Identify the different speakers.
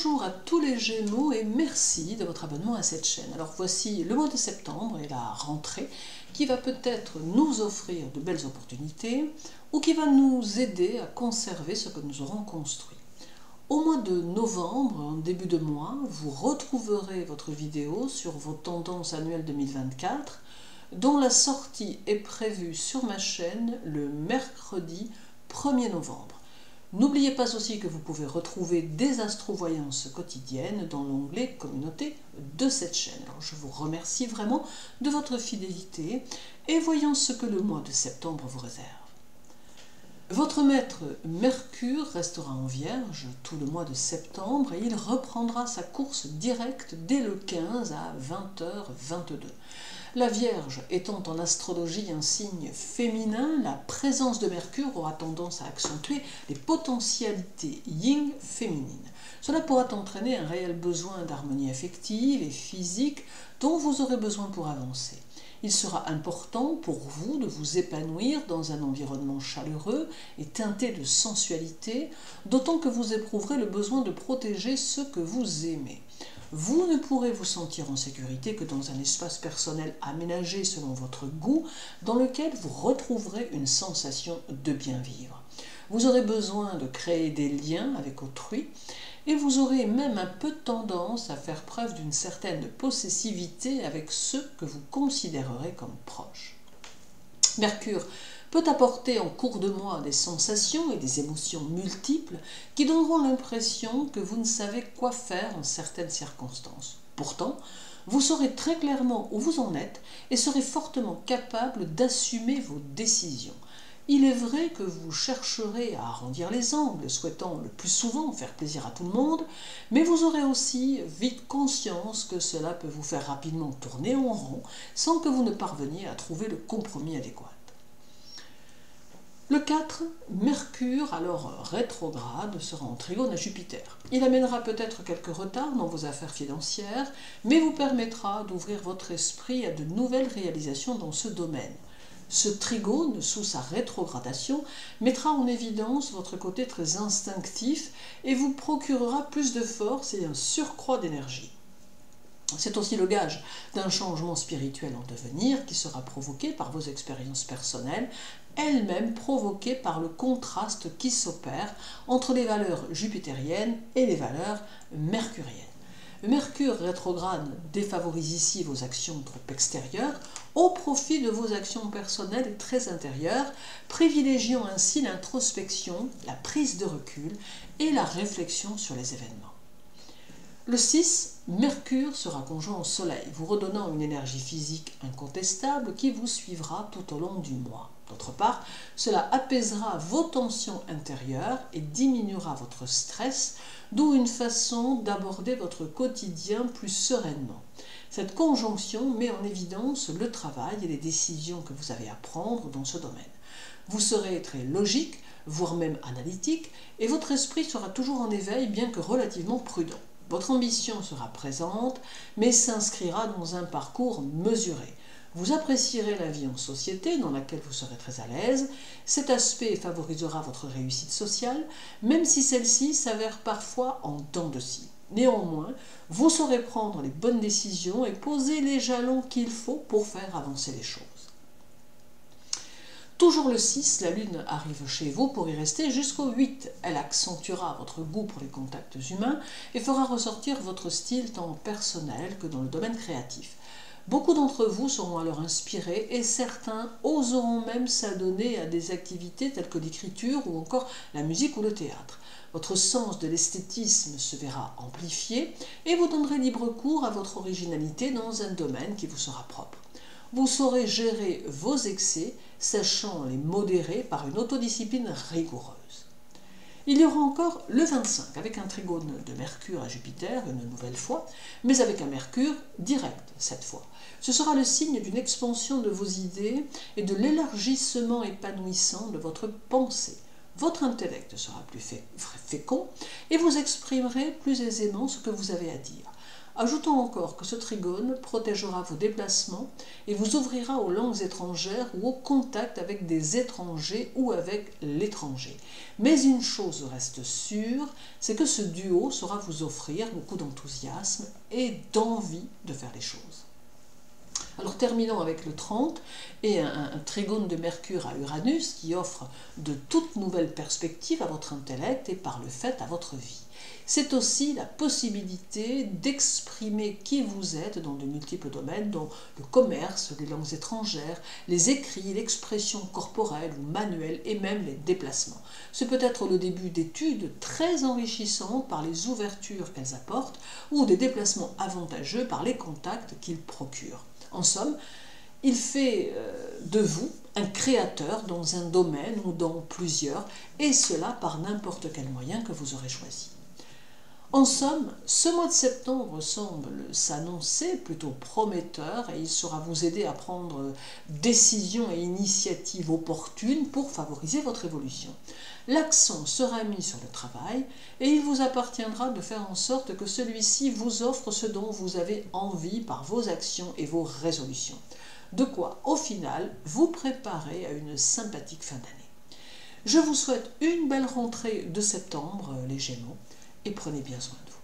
Speaker 1: Bonjour à tous les Gémeaux et merci de votre abonnement à cette chaîne. Alors voici le mois de septembre et la rentrée qui va peut-être nous offrir de belles opportunités ou qui va nous aider à conserver ce que nous aurons construit. Au mois de novembre, en début de mois, vous retrouverez votre vidéo sur vos tendances annuelles 2024 dont la sortie est prévue sur ma chaîne le mercredi 1er novembre. N'oubliez pas aussi que vous pouvez retrouver des astrovoyances quotidiennes dans l'onglet Communauté de cette chaîne. Alors, je vous remercie vraiment de votre fidélité et voyons ce que le mois de septembre vous réserve. Votre maître Mercure restera en Vierge tout le mois de septembre et il reprendra sa course directe dès le 15 à 20h22. La Vierge étant en astrologie un signe féminin, la présence de Mercure aura tendance à accentuer les potentialités yin féminines. Cela pourra entraîner un réel besoin d'harmonie affective et physique dont vous aurez besoin pour avancer. Il sera important pour vous de vous épanouir dans un environnement chaleureux et teinté de sensualité, d'autant que vous éprouverez le besoin de protéger ceux que vous aimez. Vous ne pourrez vous sentir en sécurité que dans un espace personnel aménagé selon votre goût, dans lequel vous retrouverez une sensation de bien vivre. Vous aurez besoin de créer des liens avec autrui, et vous aurez même un peu tendance à faire preuve d'une certaine possessivité avec ceux que vous considérerez comme proches. Mercure peut apporter en cours de mois des sensations et des émotions multiples qui donneront l'impression que vous ne savez quoi faire en certaines circonstances. Pourtant, vous saurez très clairement où vous en êtes et serez fortement capable d'assumer vos décisions. Il est vrai que vous chercherez à arrondir les angles, souhaitant le plus souvent faire plaisir à tout le monde, mais vous aurez aussi vite conscience que cela peut vous faire rapidement tourner en rond sans que vous ne parveniez à trouver le compromis adéquat. Le 4, Mercure, alors rétrograde, sera en trigone à Jupiter. Il amènera peut-être quelques retards dans vos affaires financières, mais vous permettra d'ouvrir votre esprit à de nouvelles réalisations dans ce domaine. Ce trigone, sous sa rétrogradation, mettra en évidence votre côté très instinctif et vous procurera plus de force et un surcroît d'énergie. C'est aussi le gage d'un changement spirituel en devenir qui sera provoqué par vos expériences personnelles, elles-mêmes provoquées par le contraste qui s'opère entre les valeurs jupitériennes et les valeurs mercuriennes. Mercure rétrograde défavorise ici vos actions trop extérieures au profit de vos actions personnelles et très intérieures, privilégiant ainsi l'introspection, la prise de recul et la réflexion sur les événements. Le 6, Mercure sera conjoint au Soleil, vous redonnant une énergie physique incontestable qui vous suivra tout au long du mois. D'autre part, cela apaisera vos tensions intérieures et diminuera votre stress, d'où une façon d'aborder votre quotidien plus sereinement. Cette conjonction met en évidence le travail et les décisions que vous avez à prendre dans ce domaine. Vous serez très logique, voire même analytique, et votre esprit sera toujours en éveil, bien que relativement prudent. Votre ambition sera présente, mais s'inscrira dans un parcours mesuré. Vous apprécierez la vie en société, dans laquelle vous serez très à l'aise. Cet aspect favorisera votre réussite sociale, même si celle-ci s'avère parfois en dents de scie. Néanmoins, vous saurez prendre les bonnes décisions et poser les jalons qu'il faut pour faire avancer les choses. Toujours le 6, la Lune arrive chez vous pour y rester jusqu'au 8. Elle accentuera votre goût pour les contacts humains et fera ressortir votre style tant personnel que dans le domaine créatif. Beaucoup d'entre vous seront alors inspirés et certains oseront même s'adonner à des activités telles que l'écriture ou encore la musique ou le théâtre. Votre sens de l'esthétisme se verra amplifié et vous donnerez libre cours à votre originalité dans un domaine qui vous sera propre. Vous saurez gérer vos excès, sachant les modérer par une autodiscipline rigoureuse. Il y aura encore le 25, avec un trigone de Mercure à Jupiter, une nouvelle fois, mais avec un Mercure direct cette fois. Ce sera le signe d'une expansion de vos idées et de l'élargissement épanouissant de votre pensée. Votre intellect sera plus fécond et vous exprimerez plus aisément ce que vous avez à dire. Ajoutons encore que ce trigone protégera vos déplacements et vous ouvrira aux langues étrangères ou au contact avec des étrangers ou avec l'étranger. Mais une chose reste sûre, c'est que ce duo saura vous offrir beaucoup d'enthousiasme et d'envie de faire les choses. Alors terminons avec le 30 et un trigone de Mercure à Uranus qui offre de toutes nouvelles perspectives à votre intellect et par le fait à votre vie. C'est aussi la possibilité d'exprimer qui vous êtes dans de multiples domaines, dont le commerce, les langues étrangères, les écrits, l'expression corporelle ou manuelle et même les déplacements. Ce peut être le début d'études très enrichissantes par les ouvertures qu'elles apportent ou des déplacements avantageux par les contacts qu'ils procurent. En somme, il fait de vous un créateur dans un domaine ou dans plusieurs, et cela par n'importe quel moyen que vous aurez choisi. En somme, ce mois de septembre semble s'annoncer plutôt prometteur et il saura vous aider à prendre décisions et initiatives opportunes pour favoriser votre évolution. L'accent sera mis sur le travail et il vous appartiendra de faire en sorte que celui-ci vous offre ce dont vous avez envie par vos actions et vos résolutions. De quoi, au final, vous préparer à une sympathique fin d'année. Je vous souhaite une belle rentrée de septembre, les Gémeaux, et prenez bien soin de vous.